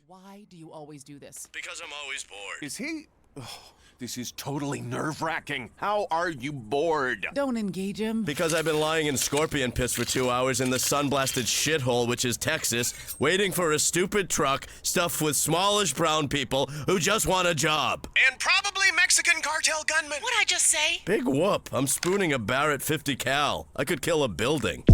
Why do you always do this? Because I'm always bored. Is he? Oh, this is totally nerve-wracking. How are you bored? Don't engage him. Because I've been lying in scorpion piss for 2 hours in the sun-blasted shithole, which is Texas, waiting for a stupid truck stuffed with smallish brown people who just want a job. And probably Mexican cartel gunmen. What'd I just say? Big whoop. I'm spooning a Barrett 50 cal. I could kill a building.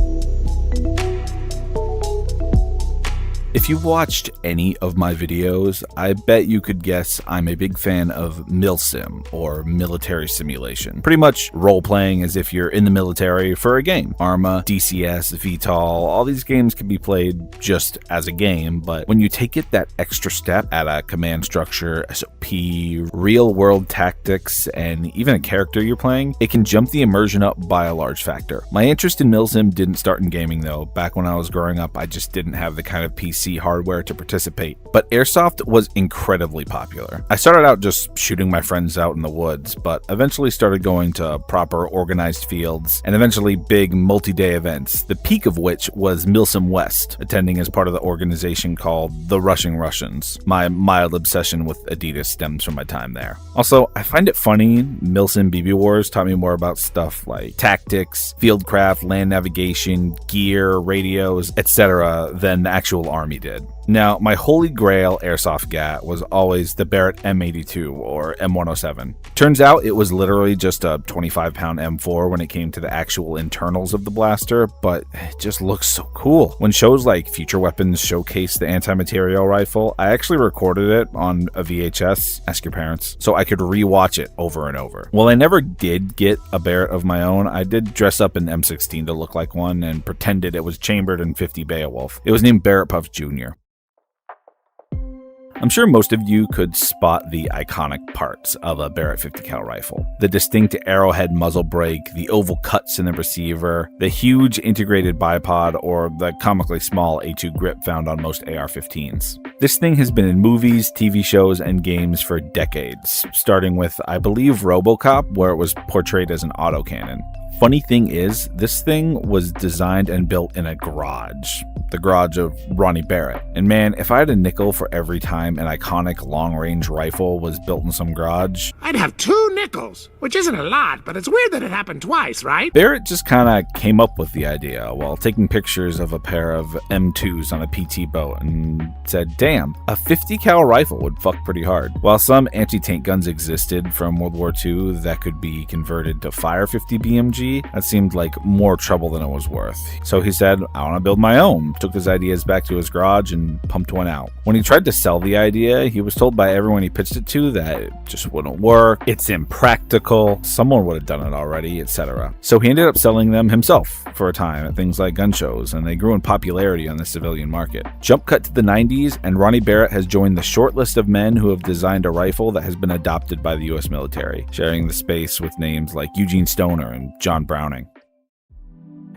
If you've watched any of my videos, I bet you could guess I'm a big fan of Milsim, or military simulation. Pretty much role-playing as if you're in the military for a game. Arma, DCS, VTOL, all these games can be played just as a game, but when you take it that extra step, add a command structure, SOP, real-world tactics, and even a character you're playing, it can jump the immersion up by a large factor. My interest in Milsim didn't start in gaming though. Back when I was growing up, I just didn't have the kind of PC hardware to participate, but airsoft was incredibly popular. I started out just shooting my friends out in the woods, but eventually started going to proper organized fields and eventually big multi-day events, the peak of which was Milsim West, attending as part of the organization called the Rushing Russians. My mild obsession with Adidas stems from my time there. Also, I find it funny, Milsim BB Wars taught me more about stuff like tactics, fieldcraft, land navigation, gear, radios, etc. than the actual army did. Now, my holy grail airsoft gat was always the Barrett M82 or M107. Turns out it was literally just a 25-pound M4 when it came to the actual internals of the blaster, but it just looks so cool. When shows like Future Weapons showcase the anti-material rifle, I actually recorded it on a VHS, ask your parents, so I could rewatch it over and over. While I never did get a Barrett of my own, I did dress up an M16 to look like one and pretended it was chambered in 50 Beowulf. It was named Barrett Puff Jr. I'm sure most of you could spot the iconic parts of a Barrett 50 cal rifle. The distinct arrowhead muzzle brake, the oval cuts in the receiver, the huge integrated bipod, or the comically small A2 grip found on most AR-15s. This thing has been in movies, TV shows, and games for decades, starting with, I believe, RoboCop, where it was portrayed as an autocannon. Funny thing is, this thing was designed and built in a garage. The garage of Ronnie Barrett. And man, if I had a nickel for every time an iconic long-range rifle was built in some garage, I'd have 2 nickels, which isn't a lot, but it's weird that it happened twice, right? Barrett just kinda came up with the idea while taking pictures of a pair of M2s on a PT boat and said, damn, a 50 cal rifle would fuck pretty hard. While some anti-tank guns existed from World War II that could be converted to fire 50 BMG, that seemed like more trouble than it was worth. So he said, I want to build my own. Took his ideas back to his garage and pumped one out. When he tried to sell the idea, he was told by everyone he pitched it to that it just wouldn't work, it's impractical, someone would have done it already, etc. So he ended up selling them himself for a time at things like gun shows, and they grew in popularity on the civilian market. Jump cut to the 90s, and Ronnie Barrett has joined the short list of men who have designed a rifle that has been adopted by the US military, sharing the space with names like Eugene Stoner and John Browning.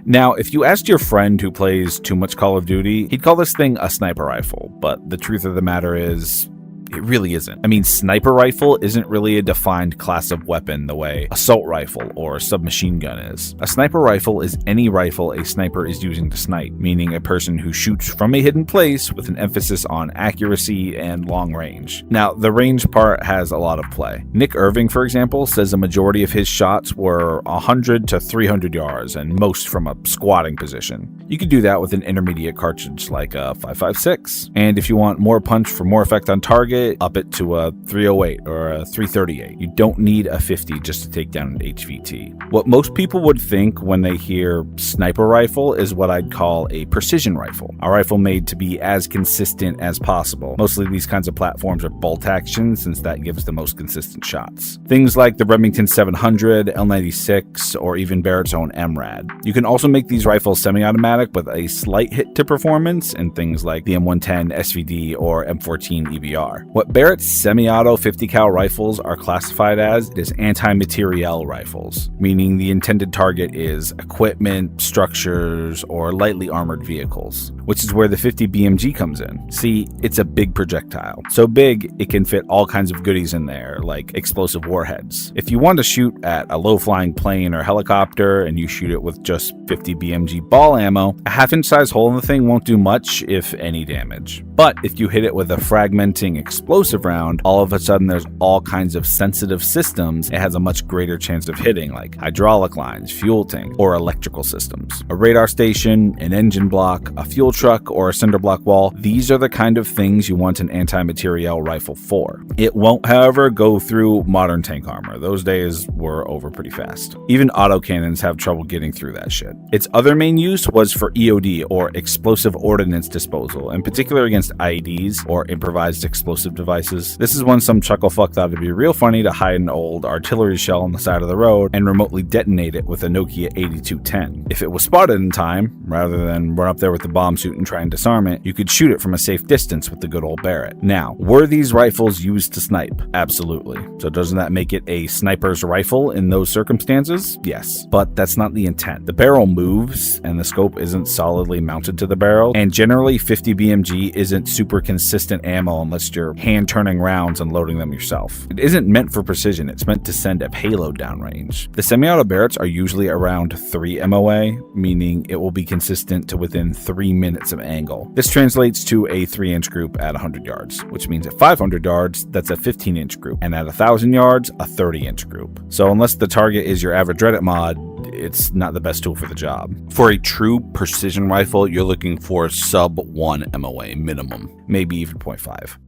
Now, if you asked your friend who plays too much Call of Duty, he'd call this thing a sniper rifle, but the truth of the matter is, it really isn't. I mean, sniper rifle isn't really a defined class of weapon the way assault rifle or submachine gun is. A sniper rifle is any rifle a sniper is using to snipe, meaning a person who shoots from a hidden place with an emphasis on accuracy and long range. Now, the range part has a lot of play. Nick Irving, for example, says a majority of his shots were 100 to 300 yards, and most from a squatting position. You could do that with an intermediate cartridge like a 5.56. And if you want more punch for more effect on target, up it to a 308 or a 338. You don't need a 50 just to take down an HVT. What most people would think when they hear sniper rifle is what I'd call a precision rifle, a rifle made to be as consistent as possible. Mostly these kinds of platforms are bolt action since that gives the most consistent shots. Things like the Remington 700, L96, or even Barrett's own MRAD. You can also make these rifles semi-automatic with a slight hit to performance in things like the M110 SVD or M14 EBR. What Barrett's semi-auto 50 cal rifles are classified as is anti-materiel rifles, meaning the intended target is equipment, structures, or lightly armored vehicles, which is where the 50 BMG comes in. See, it's a big projectile. So big, it can fit all kinds of goodies in there, like explosive warheads. If you want to shoot at a low-flying plane or helicopter and you shoot it with just 50 BMG ball ammo, a half-inch size hole in the thing won't do much, if any damage. But if you hit it with a fragmenting explosive round, all of a sudden there's all kinds of sensitive systems it has a much greater chance of hitting, like hydraulic lines, fuel tank, or electrical systems. A radar station, an engine block, a fuel truck, or a cinder block wall, these are the kind of things you want an anti-materiel rifle for. It won't, however, go through modern tank armor. Those days were over pretty fast. Even autocannons have trouble getting through that shit. Its other main use was for EOD, or explosive ordnance disposal, in particular against IEDs, or improvised explosive devices. This is when some chucklefuck thought it'd be real funny to hide an old artillery shell on the side of the road and remotely detonate it with a Nokia 8210. If it was spotted in time, rather than run up there with the bomb suit and try and disarm it, you could shoot it from a safe distance with the good old Barrett. Now, were these rifles used to snipe? Absolutely. So doesn't that make it a sniper's rifle in those circumstances? Yes. But that's not the intent. The barrel moves, and the scope isn't solidly mounted to the barrel, and generally 50 BMG isn't super consistent ammo unless you're hand-turning rounds and loading them yourself. It isn't meant for precision, it's meant to send a payload downrange. The semi-auto Barretts are usually around 3 MOA, meaning it will be consistent to within 3 minutes of angle. This translates to a 3-inch group at 100 yards, which means at 500 yards, that's a 15-inch group, and at 1,000 yards, a 30-inch group. So unless the target is your average Reddit mod, it's not the best tool for the job. For a true precision rifle, you're looking for sub 1 MOA minimum, maybe even 0.5.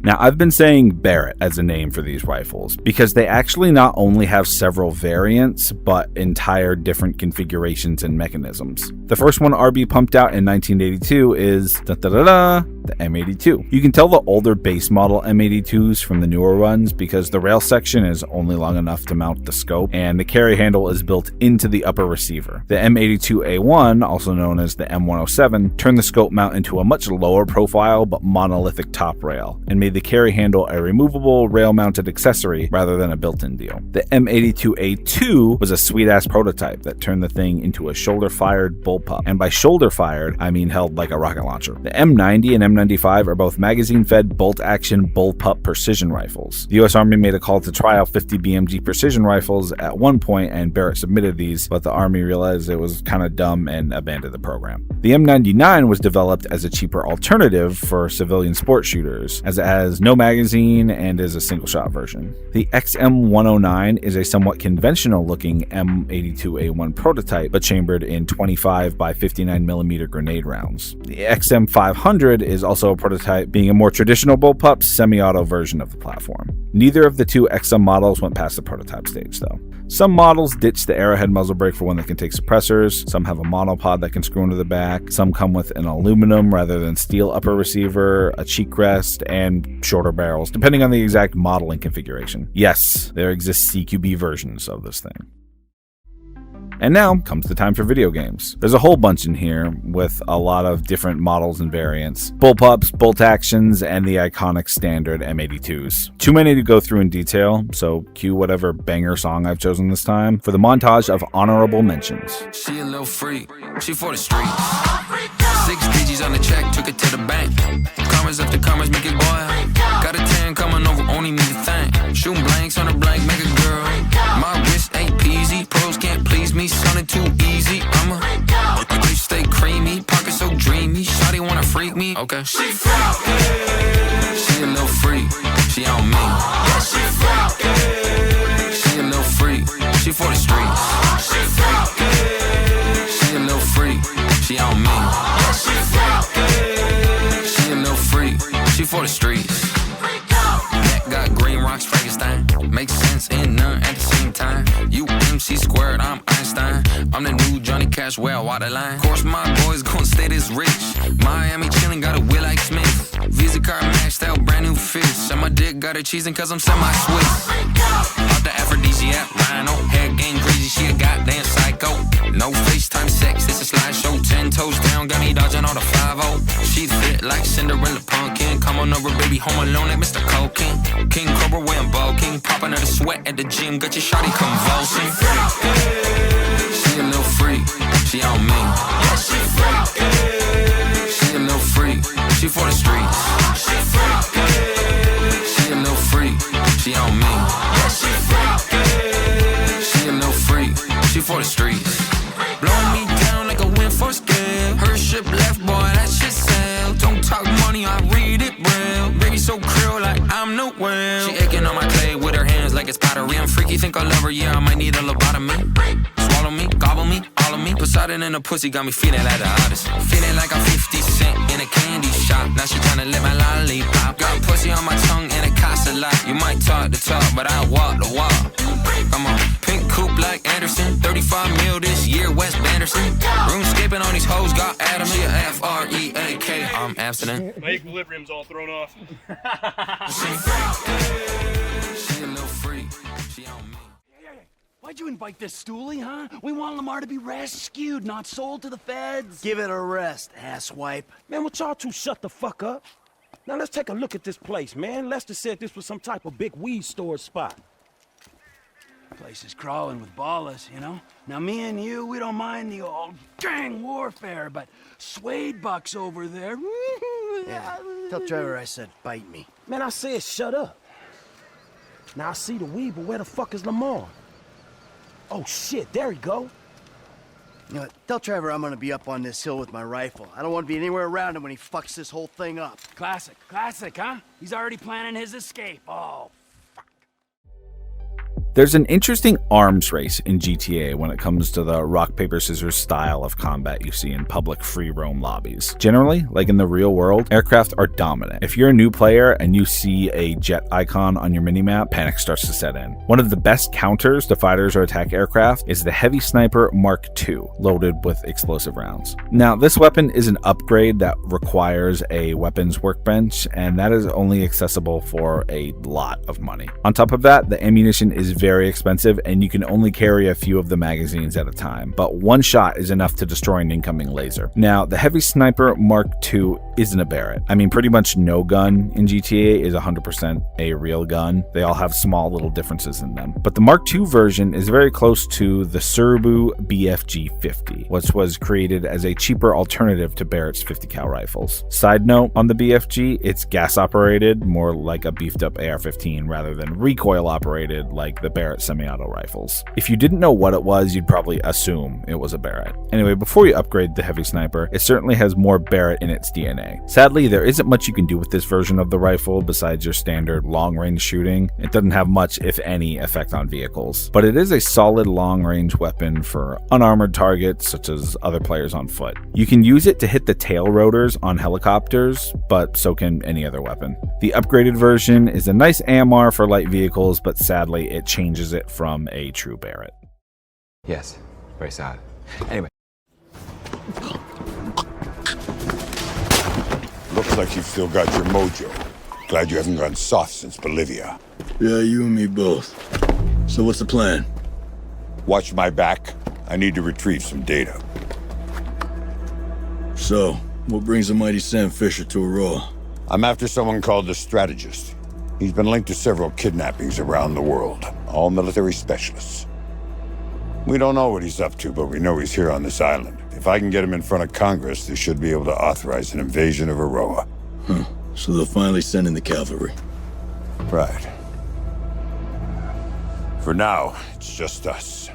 Now, I've been saying Barrett as a name for these rifles because they actually not only have several variants, but entire different configurations and mechanisms. The first one RB pumped out in 1982 is the M82. You can tell the older base model M82s from the newer ones because the rail section is only long enough to mount the scope, and the carry handle is built into the upper receiver. The M82A1, also known as the M107, turned the scope mount into a much lower profile but monolithic top rail, and made the carry handle a removable rail-mounted accessory rather than a built-in deal. The M82A2 was a sweet-ass prototype that turned the thing into a shoulder-fired bullpup, and by shoulder-fired, I mean held like a rocket launcher. The M90 and M95 are both magazine-fed bolt-action bullpup precision rifles. The US Army made a call to trial 50 BMG precision rifles at one point, and Barrett submitted these, but the Army realized it was kind of dumb and abandoned the program. The M99 was developed as a cheaper alternative for civilian sport shooters, as it has no magazine and is a single-shot version. The XM109 is a somewhat conventional-looking M82A1 prototype, but chambered in 25 by 59mm grenade rounds. The XM500 is also a prototype, being a more traditional bullpup semi-auto version of the platform. Neither of the two XM models went past the prototype stage, though. Some models ditch the arrowhead muzzle brake for one that can take suppressors, some have a monopod that can screw into the back, some come with an aluminum rather than steel upper receiver, a cheek rest, and shorter barrels, depending on the exact model and configuration. Yes, there exist CQB versions of this thing. And now comes the time for video games. There's a whole bunch in here with a lot of different models and variants. Bullpups, bolt actions, and the iconic standard M82s. Too many to go through in detail, so cue whatever banger song I've chosen this time for the montage of honorable mentions. She a little freak, she for the streets. 6 digits on the check, took it to the bank. Commas after commas, make it boil. Got a 10 coming over, only me to thank. Shooting blanks on a blank, make a girl. My wrist ain't peasy, pros can't please me, sounding too easy. I'm a stay creamy, pocket so dreamy. Shawty wanna freak me, okay. She freaky, she a little freak, she on me. Yeah, she freaky, she a little freak, she for the streets. She freaky, she a little freak, she on me. Yeah, she freaky, she a little freak, she for the streets. Neck got green rocks, Frankenstein. Makes sense and none at the same time. You MC squared, I'm Einstein. I'm the new Johnny Cash, where I water line. Course my boys gon' stay this rich. Miami chillin', got a Will like Smith. Visa card maxed out, brand new fish. And my dick got her cheesing cause I'm semi-Swiss. Off the aphrodisiac, rhino. Hair game crazy, she a goddamn psycho. No FaceTime sex, it's a slideshow. 10 toes down, got me dodging all the 5-0. She fit like Cinderella pumpkin. motion. Come on over, baby, home alone like Mr. Cocaine. King Cobra wearing bulking. Popping out of sweat at the gym. Got your shawty convulsing. She a little freak. She on me. Yeah, she freaky. She a little freak. She for the streets. She freaky. She a little freak. She on me. Yeah, she freaky. She a little freak. She for the streets. Blowing me down like a wind for scale. Her ship left, boy, that shit sail. Don't talk money, I read it real. Baby so krill like I'm no whale. She aching on my clay with her hands like it's pottery. I'm freaky, think I love her, yeah, I might need a lobotomy. Swallow me, gobble me, all of me. Poseidon in the pussy got me feeling like the hottest. Feeling like I'm 50 Cent in a candy shop. Now she tryna lick my lollipop. Got pussy on my tongue and it costs a lot. You might talk the talk, but I walk the walk. Come on, pink coupe like Anderson. 35 mil this year, West Banderson. Roomscaping on these hoes, got Adam. She a F-R-E-A-K. I'm Amsterdam. My equilibrium's all thrown off. She a little freak. She on me. Why'd you invite this stoolie, huh? We want Lamar to be rescued, not sold to the feds. Give it a rest, asswipe. Man, would y'all two shut the fuck up? Now let's take a look at this place, man. Lester said this was some type of big weed store spot. Place is crawling with ballers, you know? Now me and you, we don't mind the old gang warfare, but Suede Buck's over there. Yeah, tell Trevor I said bite me. Man, I said shut up. Now I see the weed, but where the fuck is Lamar? Oh shit, there he go. You know what? Tell Trevor I'm gonna be up on this hill with my rifle. I don't want to be anywhere around him when he fucks this whole thing up. Classic, huh? He's already planning his escape. Oh, There's an interesting arms race in GTA when it comes to the rock, paper, scissors style of combat you see in public free roam lobbies. Generally, like in the real world, aircraft are dominant. If you're a new player and you see a jet icon on your minimap, panic starts to set in. One of the best counters to fighters or attack aircraft is the Heavy Sniper Mark II, loaded with explosive rounds. Now, this weapon is an upgrade that requires a weapons workbench, and that is only accessible for a lot of money. On top of that, the ammunition is very expensive and you can only carry a few of the magazines at a time, but one shot is enough to destroy an incoming laser. Now, the Heavy Sniper Mark II isn't a Barrett. I mean, pretty much no gun in GTA is 100% a real gun. They all have small little differences in them. But the Mark II version is very close to the Serbu BFG-50, which was created as a cheaper alternative to Barrett's 50 cal rifles. Side note on the BFG, it's gas operated, more like a beefed up AR-15 rather than recoil operated like the Barrett semi-auto rifles. If you didn't know what it was, you'd probably assume it was a Barrett. Anyway, before you upgrade the Heavy Sniper, it certainly has more Barrett in its DNA. Sadly, there isn't much you can do with this version of the rifle besides your standard long-range shooting. It doesn't have much, if any, effect on vehicles, but it is a solid long-range weapon for unarmored targets such as other players on foot. You can use it to hit the tail rotors on helicopters, but so can any other weapon. The upgraded version is a nice AMR for light vehicles, but sadly it changes it from a true Barrett. Yes, very sad. Anyway. Looks like you've still got your mojo. Glad you haven't gone soft since Bolivia. Yeah, you and me both. So what's the plan? Watch my back. I need to retrieve some data. So, what brings the mighty Sam Fisher to Aurora? I'm after someone called the Strategist. He's been linked to several kidnappings around the world, all military specialists. We don't know what he's up to, but we know he's here on this island. If I can get him in front of Congress, they should be able to authorize an invasion of Aurora. Huh. So they'll finally send in the cavalry. Right. For now, it's just us.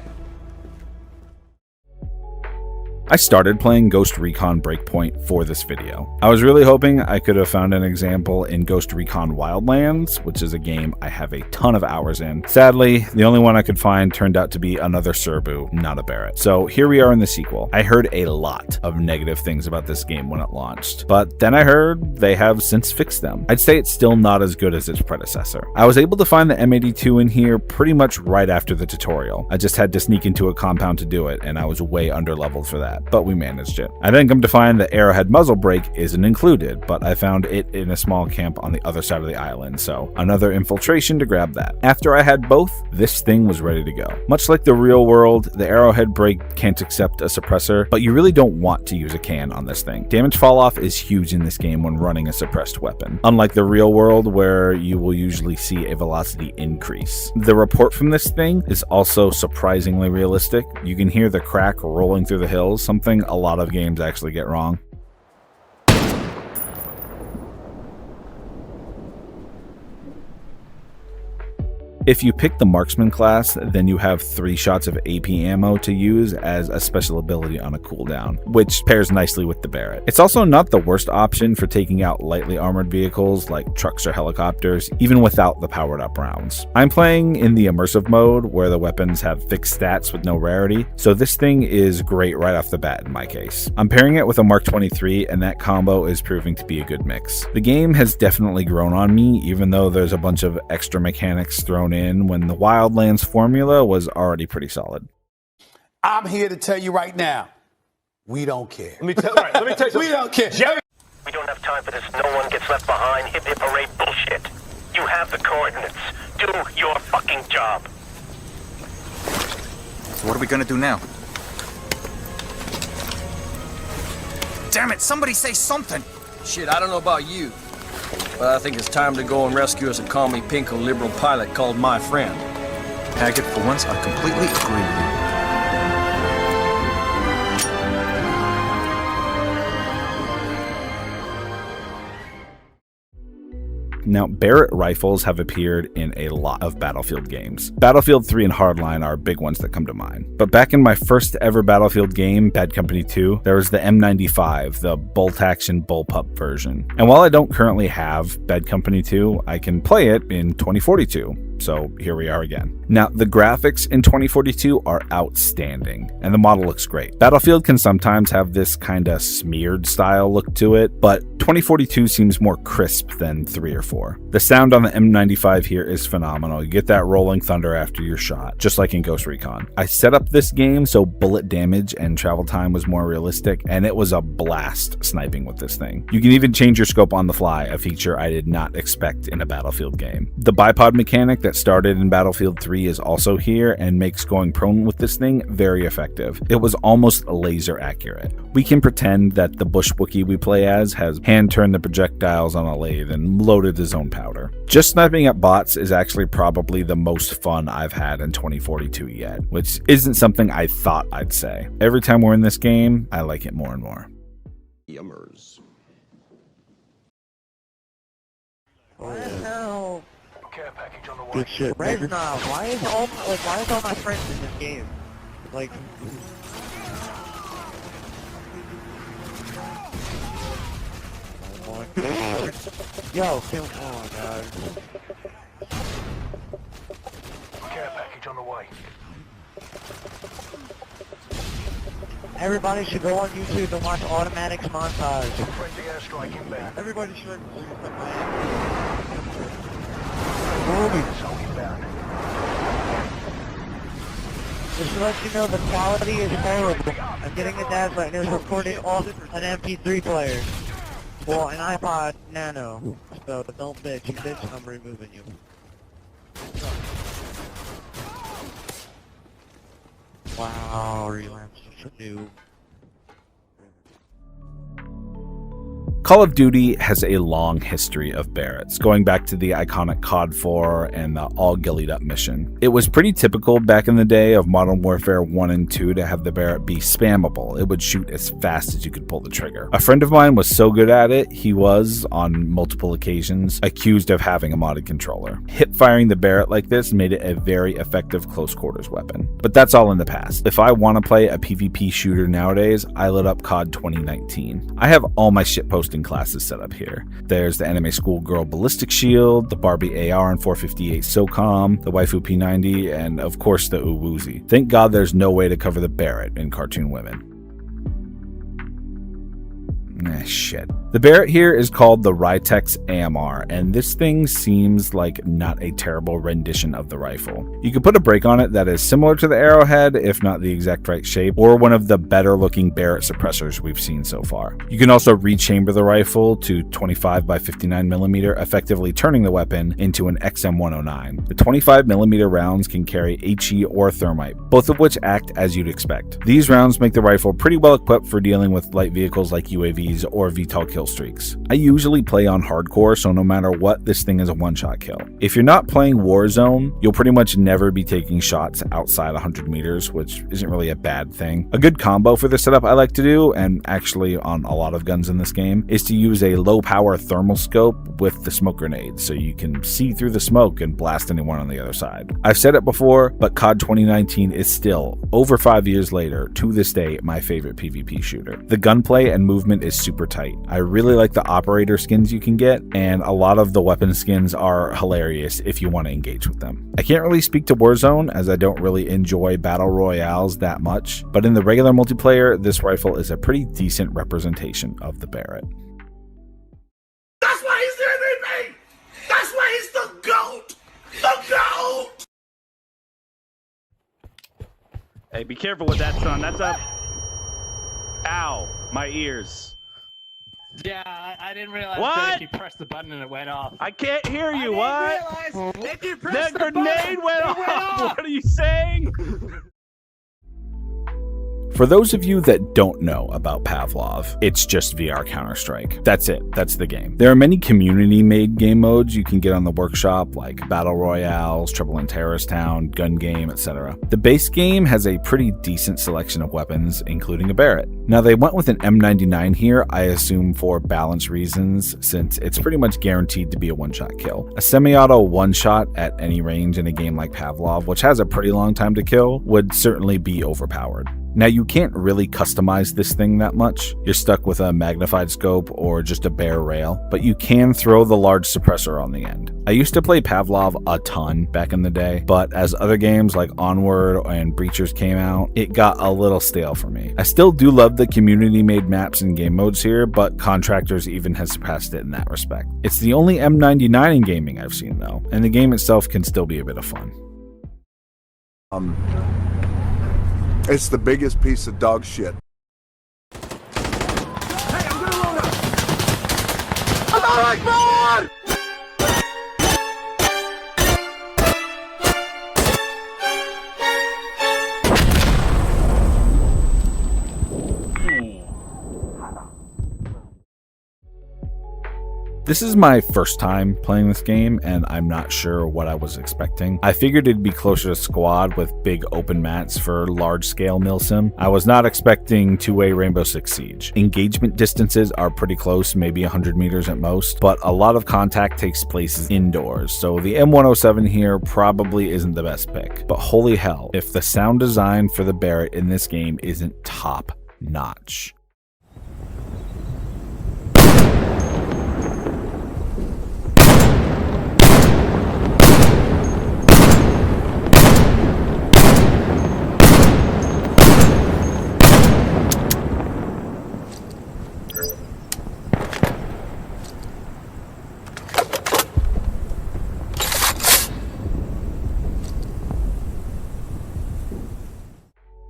I started playing Ghost Recon Breakpoint for this video. I was really hoping I could have found an example in Ghost Recon Wildlands, which is a game I have a ton of hours in. Sadly, the only one I could find turned out to be another Serbu, not a Barrett. So here we are in the sequel. I heard a lot of negative things about this game when it launched, but then I heard they have since fixed them. I'd say it's still not as good as its predecessor. I was able to find the M82 in here pretty much right after the tutorial. I just had to sneak into a compound to do it, and I was way underleveled for that. that, but we managed it. I then come to find that arrowhead muzzle brake isn't included, but I found it in a small camp on the other side of the island, so another infiltration to grab that. After I had both, this thing was ready to go. Much like the real world, the arrowhead brake can't accept a suppressor, but you really don't want to use a can on this thing. Damage falloff is huge in this game when running a suppressed weapon, unlike the real world where you will usually see a velocity increase. The report from this thing is also surprisingly realistic. You can hear the crack rolling through the hills, something a lot of games actually get wrong. If you pick the marksman class, then you have 3 shots of AP ammo to use as a special ability on a cooldown, which pairs nicely with the Barrett. It's also not the worst option for taking out lightly armored vehicles like trucks or helicopters, even without the powered up rounds. I'm playing in the immersive mode where the weapons have fixed stats with no rarity, so this thing is great right off the bat in my case. I'm pairing it with a Mark 23 and that combo is proving to be a good mix. The game has definitely grown on me, even though there's a bunch of extra mechanics thrown in when the Wildlands formula was already pretty solid. I'm here to tell you right now, we don't care. Let me tell you something. We don't care. We don't have time for this no one gets left behind hip hip hooray bullshit. You have the coordinates. Do your fucking job. So what are we gonna do now? Damn it, somebody say something! Shit, I don't know about you, but I think it's time to go and rescue us a commie pinko liberal pilot called my friend. Haggett, for once, I completely agree with you. Now, Barrett rifles have appeared in a lot of Battlefield games. Battlefield 3 and Hardline are big ones that come to mind. But back in my first ever Battlefield game, Bad Company 2, there was the M95, the bolt-action bullpup version. And while I don't currently have Bad Company 2, I can play it in 2042. So here we are again. Now, the graphics in 2042 are outstanding, and the model looks great. Battlefield can sometimes have this kinda smeared style look to it, but 2042 seems more crisp than 3 or 4. The sound on the M95 here is phenomenal. You get that rolling thunder after your shot, just like in Ghost Recon. I set up this game so bullet damage and travel time was more realistic, and it was a blast sniping with this thing. You can even change your scope on the fly, a feature I did not expect in a Battlefield game. The bipod mechanic that started in Battlefield 3 is also here and makes going prone with this thing very effective. It was almost laser accurate. We can pretend that the bush Wookiee we play as has hand-turned the projectiles on a lathe and loaded his own powder. Just sniping at bots is actually probably the most fun I've had in 2042 yet, which isn't something I thought I'd say. Every time we're in this game, I like it more and more. Yummers. Oh, good shit. Reznov, why is all my friends in this game? Like, oh my god. Yo, come on, guys. Care package on the way. Everybody should go on YouTube and watch Automatics montage. Friendly airstrike inbound. Everybody should. Just to let you know, the quality is horrible. I'm getting a dad right now recording off an MP3 player. Well, an iPod Nano. So don't bitch. You bitch, I'm removing you. Wow, relapse is new. Call of Duty has a long history of Barretts, going back to the iconic COD 4 and the all gillied up mission. It was pretty typical back in the day of Modern Warfare 1 and 2 to have the Barrett be spammable. It would shoot as fast as you could pull the trigger. A friend of mine was so good at it, he was, on multiple occasions, accused of having a modded controller. Hip-firing the Barrett like this made it a very effective close quarters weapon. But that's all in the past. If I want to play a PvP shooter nowadays, I load up COD 2019. I have all my shitposting classes set up here. There's the anime schoolgirl ballistic shield, the Barbie AR and 458 SOCOM, the waifu P90, and of course the Uwuzi. Thank God there's no way to cover the Barrett in cartoon women. Shit. The Barrett here is called the Ritex AMR, and this thing seems like not a terrible rendition of the rifle. You can put a break on it that is similar to the Arrowhead, if not the exact right shape, or one of the better looking Barrett suppressors we've seen so far. You can also rechamber the rifle to 25 by 59mm, effectively turning the weapon into an XM109. The 25mm rounds can carry HE or thermite, both of which act as you'd expect. These rounds make the rifle pretty well equipped for dealing with light vehicles like UAVs or VTOL kill streaks. I usually play on hardcore, so no matter what, this thing is a one-shot kill. If you're not playing Warzone, you'll pretty much never be taking shots outside 100 meters, which isn't really a bad thing. A good combo for the setup I like to do, and actually on a lot of guns in this game, is to use a low-power thermal scope with the smoke grenade, so you can see through the smoke and blast anyone on the other side. I've said it before, but COD 2019 is still, over 5 years later, to this day, my favorite PvP shooter. The gunplay and movement is super tight. I really like the operator skins you can get, and a lot of the weapon skins are hilarious if you want to engage with them. I can't really speak to Warzone, as I don't really enjoy battle royales that much, but in the regular multiplayer, this rifle is a pretty decent representation of the Barrett. That's why he's the MVP! That's why he's the GOAT! The GOAT! Hey, be careful with that, son. That's a... Ow, my ears. Yeah, I didn't realize what? that if you pressed the button and it went off. I can't hear you, what? If you pressed the the grenade button, went off! What are you saying? For those of you that don't know about Pavlov, it's just VR Counter-Strike. That's it. That's the game. There are many community-made game modes you can get on the workshop, like Battle Royales, Trouble in Terrorist Town, Gun Game, etc. The base game has a pretty decent selection of weapons, including a Barrett. Now, they went with an M99 here, I assume for balance reasons, since it's pretty much guaranteed to be a one-shot kill. A semi-auto one-shot at any range in a game like Pavlov, which has a pretty long time to kill, would certainly be overpowered. Now, you can't really customize this thing that much. You're stuck with a magnified scope or just a bare rail, but you can throw the large suppressor on the end. I used to play Pavlov a ton back in the day, but as other games like Onward and Breachers came out, it got a little stale for me. I still do love the community-made maps and game modes here, but Contractors even has surpassed it in that respect. It's the only M99 in gaming I've seen though, and the game itself can still be a bit of fun. It's the biggest piece of dog shit. Hey, I'm gonna load up! Allah Akbar! This is my first time playing this game, and I'm not sure what I was expecting. I figured it'd be closer to Squad with big open mats for large-scale Milsim. I was not expecting two-way Rainbow Six Siege. Engagement distances are pretty close, maybe 100 meters at most, but a lot of contact takes place indoors, so the M107 here probably isn't the best pick. But holy hell, if the sound design for the Barrett in this game isn't top-notch.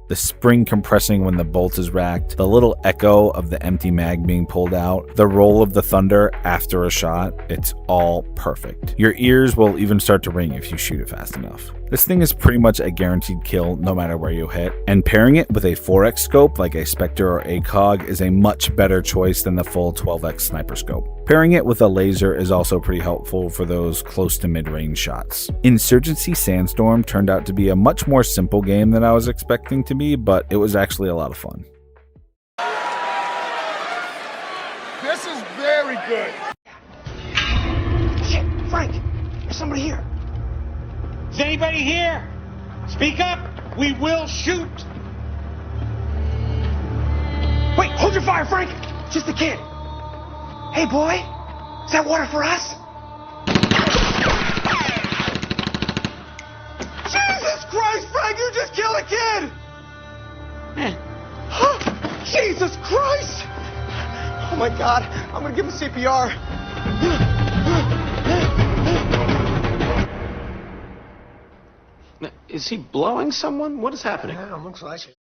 The spring compressing when the bolt is racked, the little echo of the empty mag being pulled out, the roll of the thunder after a shot, it's all perfect. Your ears will even start to ring if you shoot it fast enough. This thing is pretty much a guaranteed kill no matter where you hit, and pairing it with a 4x scope like a Spectre or ACOG is a much better choice than the full 12x sniper scope. Pairing it with a laser is also pretty helpful for those close to mid-range shots. Insurgency Sandstorm turned out to be a much more simple game than I was expecting to be, but it was actually a lot of fun. This is very good. Shit, Frank, there's somebody here. Is anybody here? Speak up. We will shoot. Wait, hold your fire, Frank. Just a kid. Hey, boy. Is that water for us? Jesus Christ, Frank, you just killed a kid. Jesus Christ. Oh my god, I'm gonna give him CPR. Is he blowing someone? What is happening? Yeah, looks like it.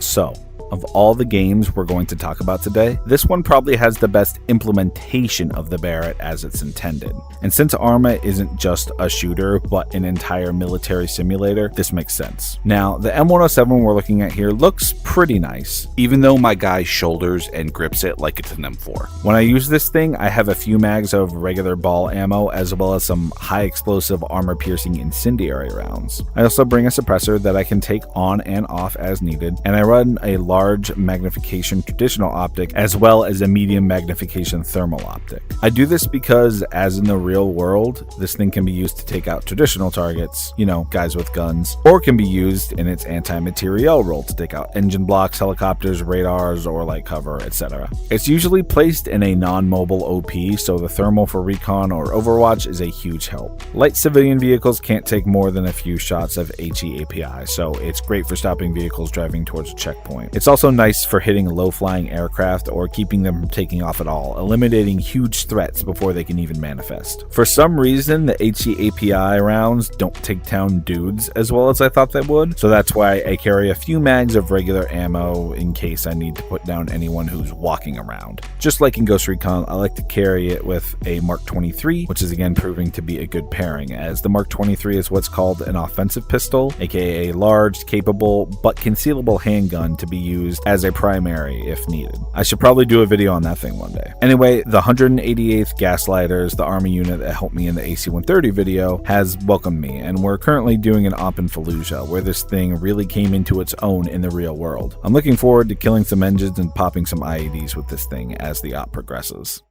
So, of all the games we're going to talk about today, this one probably has the best implementation of the Barrett as it's intended. And since Arma isn't just a shooter, but an entire military simulator, this makes sense. Now, the M107 we're looking at here looks pretty nice, even though my guy shoulders and grips it like it's an M4. When I use this thing, I have a few mags of regular ball ammo, as well as some high explosive armor-piercing incendiary rounds. I also bring a suppressor that I can take on and off as needed, and I run a large magnification traditional optic as well as a medium magnification thermal optic. I do this because, as in the real world, this thing can be used to take out traditional targets, you know, guys with guns, or can be used in its anti-materiel role to take out engine blocks, helicopters, radars, or light cover, etc. It's usually placed in a non-mobile OP, so the thermal for Recon or Overwatch is a huge help. Light civilian vehicles can't take more than a few shots of HE API, so it's great for stopping vehicles driving towards a checkpoint. It's also nice for hitting low-flying aircraft or keeping them from taking off at all, eliminating huge threats before they can even manifest. For some reason, the HE API rounds don't take down dudes as well as I thought they would, so that's why I carry a few mags of regular ammo in case I need to put down anyone who's walking around. Just like in Ghost Recon, I like to carry it with a Mark 23, which is again proving to be a good pairing, as the Mark 23 is what's called an offensive pistol, aka a large, capable, but concealable handgun to be used as a primary if needed. I should probably do a video on that thing one day. Anyway, the 188th Gaslighters, the Army unit that helped me in the AC-130 video, has welcomed me, and we're currently doing an op in Fallujah, where this thing really came into its own in the real world. I'm looking forward to killing some engines and popping some IEDs with this thing as the op progresses.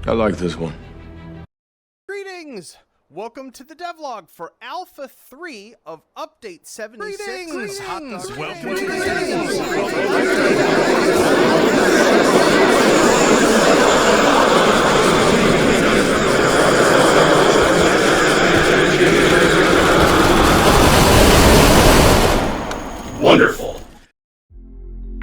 I like this one. Greetings! Welcome to the devlog for Alpha 3 of Update 76. Greetings! Hot dogs. Welcome to the Wonderful.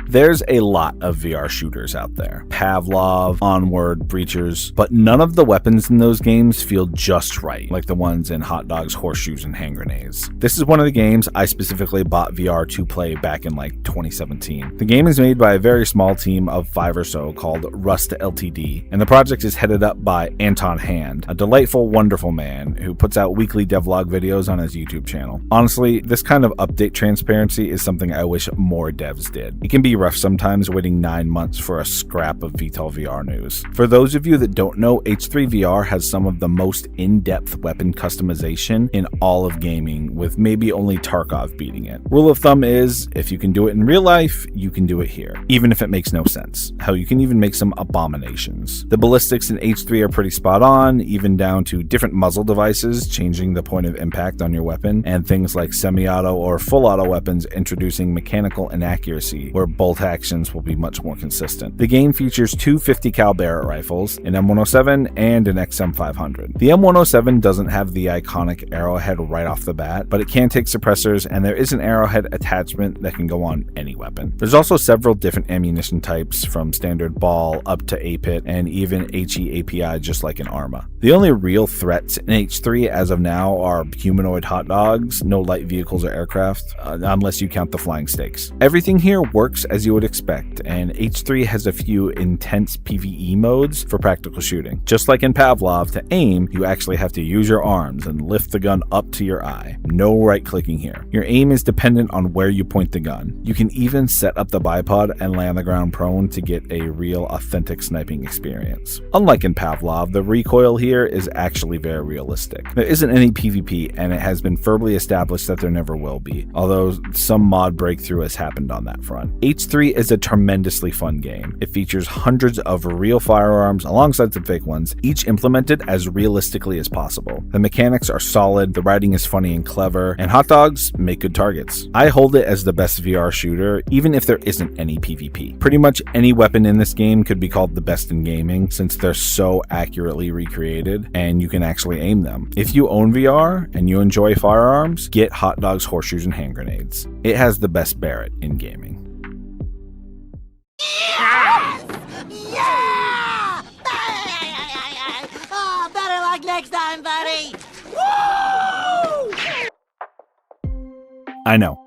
There's a lot of VR shooters out there. Pavlov, Onward, Breachers, but none of the weapons in those games feel just right, like the ones in Hot Dogs, Horseshoes, and Hand Grenades. This is one of the games I specifically bought VR to play back in like 2017. The game is made by a very small team of 5 or so called Rust Ltd, and the project is headed up by Anton Hand, a delightful, wonderful man who puts out weekly devlog videos on his YouTube channel. Honestly, this kind of update transparency is something I wish more devs did. It can be rough sometimes waiting 9 months for a scrap of VTOL VR news. For those of you that don't know, H3 VR has some of the most in-depth weapon customization in all of gaming, with maybe only Tarkov beating it. Rule of thumb is, if you can do it in real life, you can do it here, even if it makes no sense. Hell, you can even make some abominations. The ballistics in H3 are pretty spot on, even down to different muzzle devices changing the point of impact on your weapon, and things like semi-auto or full-auto weapons introducing mechanical inaccuracy, where bolt actions will be much more consistent. The game features 2 50 cal Barrett rifles, an M107 and an XM500. The M107 doesn't have the iconic arrowhead right off the bat, but it can take suppressors, and there is an arrowhead attachment that can go on any weapon. There's also several different ammunition types, from standard ball up to APIT and even HE API, just like in Arma. The only real threats in H3 as of now are humanoid hot dogs, no light vehicles or aircraft, unless you count the flying stakes. Everything here works as you would expect, and H3 has a few intense PvE modes for practical shooting. Just like in Pavlov, to aim, you actually have to use your arms and lift the gun up to your eye. No right-clicking here. Your aim is dependent on where you point the gun. You can even set up the bipod and lay on the ground prone to get a real, authentic sniping experience. Unlike in Pavlov, the recoil here is actually very realistic. There isn't any PvP, and it has been firmly established that there never will be, although some mod breakthrough has happened on that front. H3 is a tremendously fun game. It features hundreds of real firearms alongside some fake ones, each implemented as realistically as possible. The mechanics are solid, the writing is funny and clever, and hot dogs make good targets. I hold it as the best VR shooter, even if there isn't any PvP. Pretty much any weapon in this game could be called the best in gaming, since they're so accurately recreated and you can actually aim them. If you own VR and you enjoy firearms, get Hot Dogs, Horseshoes, and Hand Grenades. It has the best Barrett in gaming. Yeah! Oh, better luck next time, buddy. Woo! I know.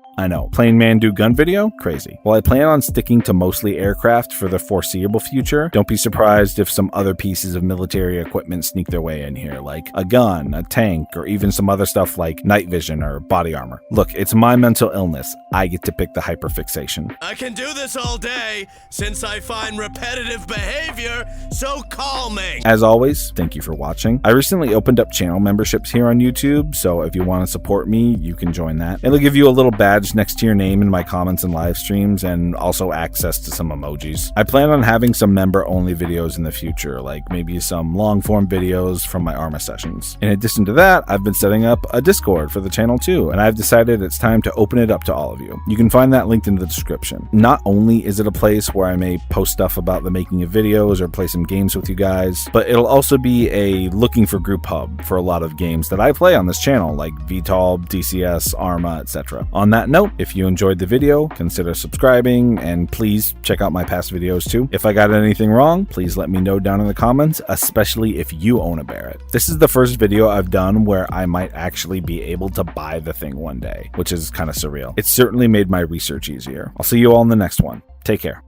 Plain man do gun video? Crazy. While I plan on sticking to mostly aircraft for the foreseeable future, don't be surprised if some other pieces of military equipment sneak their way in here, like a gun, a tank, or even some other stuff like night vision or body armor. Look, it's my mental illness. I get to pick the hyperfixation. I can do this all day since I find repetitive behavior so calming. As always, thank you for watching. I recently opened up channel memberships here on YouTube, so if you want to support me, you can join that. It'll give you a little badge next to your name in my comments and live streams, and also access to some emojis. I plan on having some member-only videos in the future, like maybe some long-form videos from my Arma sessions. In addition to that, I've been setting up a Discord for the channel too, and I've decided it's time to open it up to all of you. You can find that linked in the description. Not only is it a place where I may post stuff about the making of videos or play some games with you guys, but it'll also be a looking for group hub for a lot of games that I play on this channel, like VTOL, DCS, Arma, etc. On that note, if you enjoyed the video, consider subscribing, and please check out my past videos too. If I got anything wrong, please let me know down in the comments, especially if you own a Barrett. This is the first video I've done where I might actually be able to buy the thing one day, which is kind of surreal. It certainly made my research easier. I'll see you all in the next one. Take care.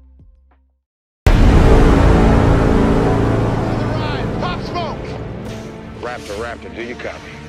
Raptor, do you copy?